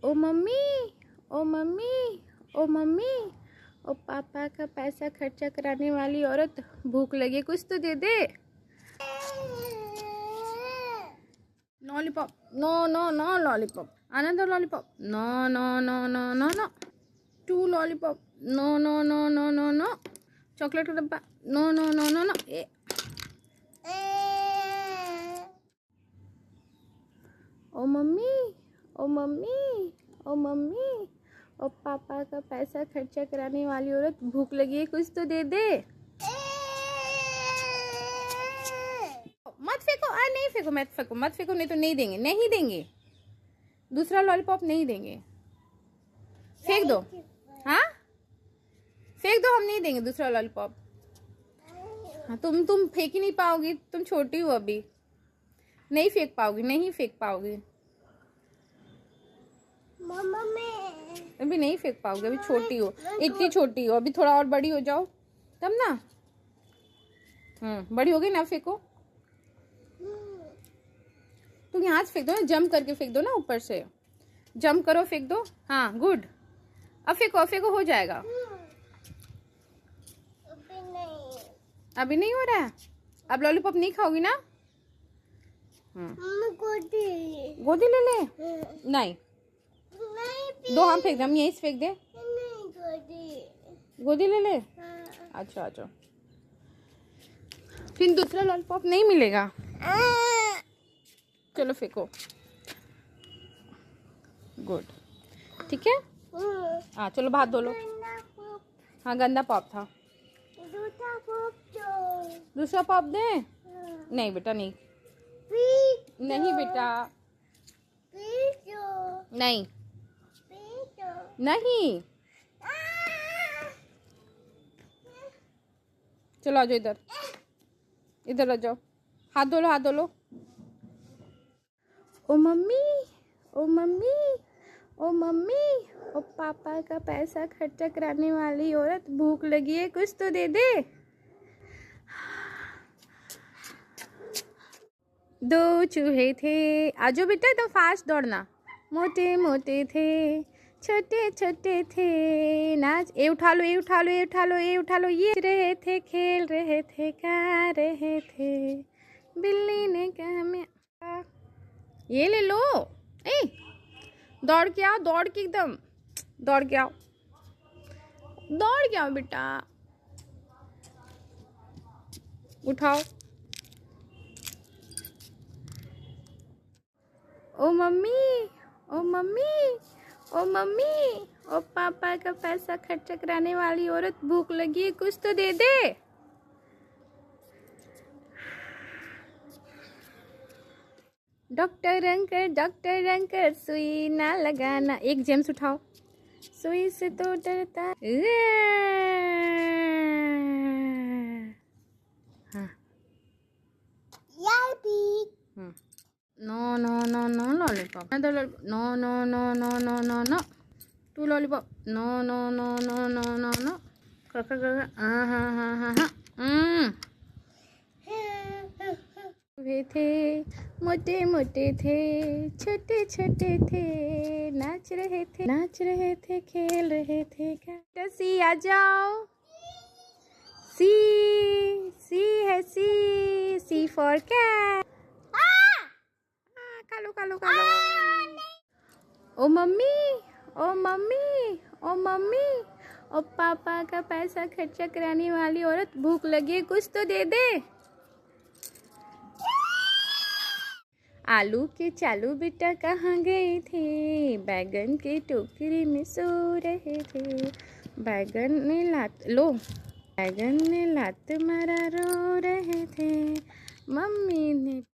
ओ mummy, ओ mummy, ओ mummy, ओ पापा का पैसा खर्चा कराने वाली औरत, भूख लगी कुछ तो दे दे। Lollipop, no no no lollipop, another lollipop, no no no no no no, 2 lollipop, no no no no no no, chocolate का डब्बा, no no no no no. ओ मम्मी, ओ मम्मी, ओ मम्मी, ओ पापा का पैसा खर्चा कराने वाली औरत, भूख लगी है कुछ तो दे दे। मत फेंको, नहीं फेंको, मत फेंको, मत फेंको, नहीं तो नहीं देंगे, नहीं देंगे, दूसरा लॉलीपॉप नहीं देंगे, फेंक दो। हाँ फेंक दो, हम नहीं देंगे दूसरा लॉलीपॉप। हाँ तुम फेंक ही नहीं पाओगी, तुम छोटी हो अभी, नहीं फेंक पाओगी, नहीं फेंक पाओगी, मम्मा मैं अभी नहीं फेंक पाओगे, अभी छोटी हो, इतनी छोटी हो, अभी थोड़ा और बड़ी हो जाओ तब ना। बड़ी हो गई ना, फेंको। तुम यहाँ से फेंक दो ना, जंप करके फेंक दो ना, ऊपर से जंप करो, फेंक दो। हाँ गुड, अब फेंको, अब फेंको, हो जाएगा। अभी नहीं हो रहा है, अब लॉलीपॉप नहीं खाओगी ना। गोदी गोदी ले ले। नहीं दो, हम फेंक दे, हम यहीं से फेंक दे। गोदी ले ले। अच्छा अच्छा, फिर दूसरा लॉलीपॉप नहीं मिलेगा। चलो फेंको, गुड, ठीक है। हाँ चलो हाथ धो लो। हाँ गंदा पॉप था, दूसरा पॉप दे। नहीं बेटा, नहीं नहीं बेटा, नहीं नहीं, चलो आ जाओ इधर, इधर आ जाओ, हाथ धो लो, हाथ धो लो। ओ मम्मी, ओ मम्मी, ओ मम्मी, ओ पापा का पैसा खर्चा कराने वाली औरत, भूख लगी है कुछ तो दे दे। 2 चूहे थे, आजो बेटा एकदम फास्ट दौड़ना, मोटे मोटे थे, छोटे छोटे थे, नाच, ये उठा लो, ये उठा लो, ये उठा लो, ये उठा लो, ये रहे थे, खेल रहे थे, गा रहे थे, बिल्ली ने कहा मैं, ये ले लो। ए दौड़ के आओ, दौड़ के एकदम दौड़ के आओ, दौड़ के आओ बेटा, उठाओ। ओ मम्मी, ओ मम्मी, ओ मम्मी, ओ पापा का पैसा खर्चा कराने वाली औरत, भूख लगी है कुछ तो दे दे। डॉक्टर अंकल सुई ना लगाना, एक जेम्स उठाओ, सुई से तो डरता। हाँ no no no no lollipop, no no no no no no no, 2 lollipop, no no no no no no no, हाँ हाँ हाँ हाँ हाँ। वे थे, मोटे मोटे थे, छोटे छोटे थे, नाच रहे थे, खेल रहे थे, सी आ जाओ, सी है, सी फॉर कैट, कालो कालो कालो। ओ मम्मी, ओ मम्मी, ओ मम्मी, ओ पापा का पैसा खर्चा कराने वाली औरत, भूख लगी है कुछ तो दे दे। आलू के चालू बेटा कहाँ गए थे, बैगन के टोकरी में सो रहे थे, बैगन ने लात लो, बैगन ने लात मारा, रो रहे थे, मम्मी ने